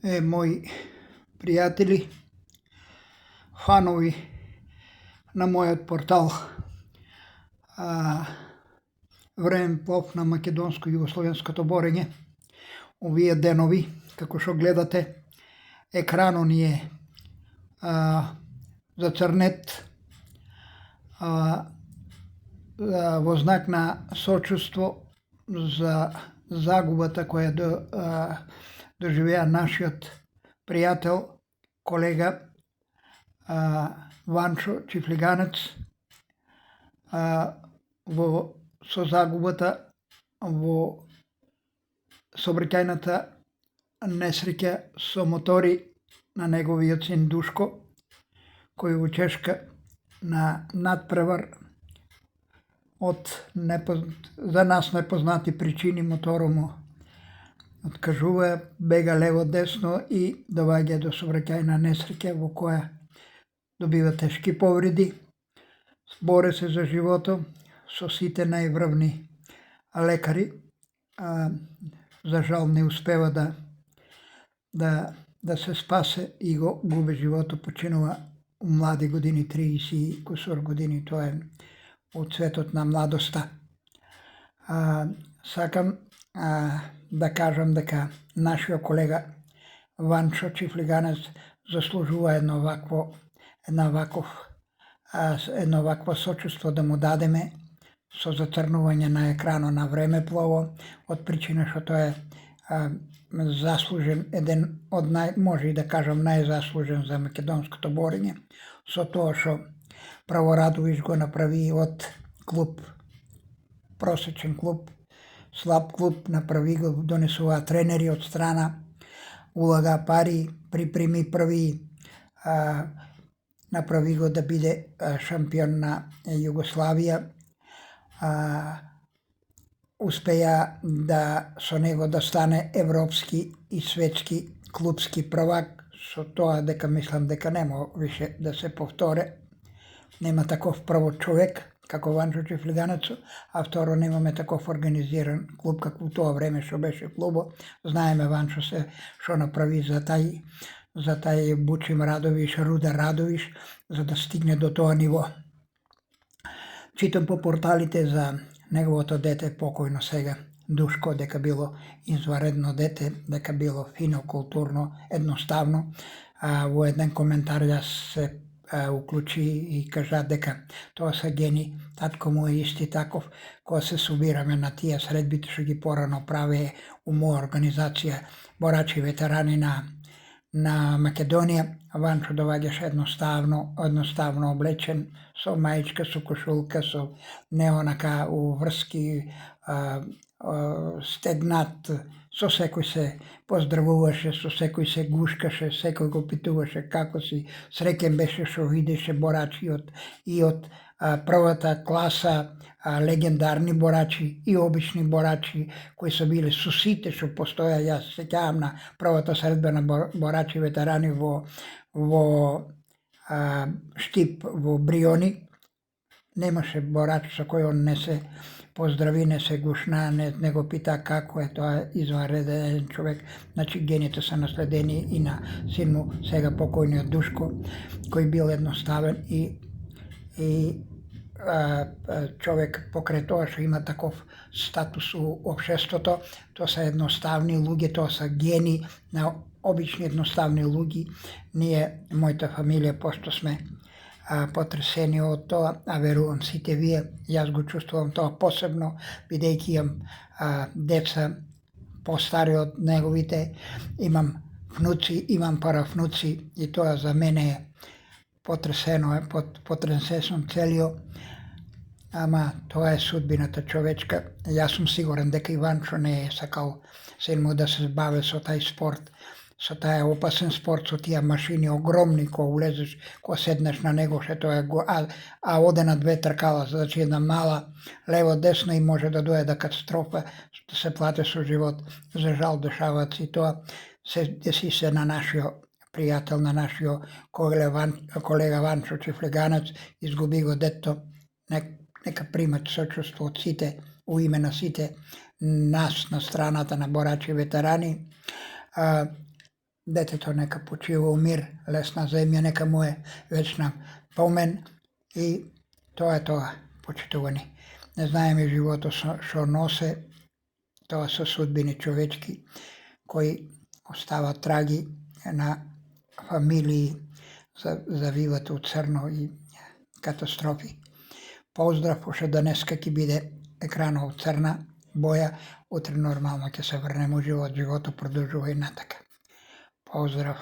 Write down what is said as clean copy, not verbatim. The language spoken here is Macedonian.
Moji prijatelji, fanovi на мојот портал Времен Поп на македонско-југословенското борење. Овие денови, како што гледате, екранот ни е зацрнет во знак на сочувство за загубата која доживеа нашиот пријател, колега Ванчо Чифлиганец со загубата во сообраќајната несреќа со мотори на неговиот син Душко, кој во Чешка на надпревар од за нас непознати причини моторот му откажува, бега лево-десно и доваѓа до сообраќајна несреќа во која добива тешки повреди. Боре се за животот со сите најврвни лекари. За жал не успева да се спасе и го губи животот, починува у млади години, 30 и кусур години, тоа е од цветот на младоста. Сакам да кажам дека нашиот колега Ванчо Чифлиганец заслужува едно вакво сочувство да му дадеме со зацрнување на екранот на Време Плово, од причина што тој е заслужен, еден од може и да кажам најзаслужен за македонското борење, со тоа што Право Радовиш го направи од клуб, просечен клуб, слаб клуб, направи го, донесува тренери од страна, улага пари, припреми први, направи го да биде шампион на Југославија, успеа да со него да стане европски и светски клубски првак, со тоа дека мислам дека нема више да се повторе. Нема таков прво човек како Ванчо Чифлиганец, а второ немаме таков организиран клуб како тоа време што беше клубо. Знаеме Ванчо што направи за тај Бучим Радовиш, Рудер Радовиш, за да стигне до тоа ниво. Читам по порталите за неговото дете, покојно сега, Душко, дека било изваредно дете, дека било фино, културно, едноставно. Во еден коментар јас се уклучи и кажа дека тоа се гени, татко му е исти таков, кога се собираме на тие средбите што ги порано праве у моја организација борачи ветерани на Македонија. Ванчо доваѓаше едноставно облечен, со маичка, со кошулка, со неонака уврски, стегнат, со секој се поздравуваше, со секој се гушкаше, секој го питуваше како си, среќен беше што видеше борачи и од првата класа, легендарни борачи и обични борачи кои се биле со сите што постоја. Јас се сеќавам на првата средба на борачи ветерани во Штип, во Бриони. Немаше борач со кој он не се поздрави, не се гушна, не го пита како е, тоа изванреден човек. Значи гените се наследени и на син му, сега покојниот Душко, кој бил едноставен и човек покрај тоа што има таков статус у општеството. Тоа се едноставни луѓе, тоа се гени на обични едноставни луѓе. Ние, мојата фамилија, пошто сме потресени од тоа, а верувам сите вие, јас го чувствувам тоа посебно, бидејќи имам деца постари од неговите, имам внуци, имам паравнуци и тоа за мене е потресено, потресен сум целиот, ама тоа е судбината човечка. Јас сум сигурен дека и Ванчо не е сакал син му да се бави со тај спорт, со тај опасен спорт, со тие машини огромни, кога улезеш, кога седнеш на него, што тоа е, оде на две тркала, значи една мала лево-десно и може да дојде катастрофа, да се плате со живот. За жал дешаваат и тоа, се деси се на нашиот пријател, на нашиот колега Ванчо Чифлиганец, изгуби го детто. Нека примат сочувство од сите, у име на сите нас на страната на борачи ветерани. детето нека почива у мир, лесна земја нека му е вечна помен и тоа е тоа, почитувани. Не знаеме животот што носе, тоа се судбини човечки кои остават траги на фамилии, завиват у црно и катастрофи. Поздрав, пошто денеска ќе биде екранот црна боја, утре нормално ќе се врнеме у живот, животот продолжува и натака. Поздрав.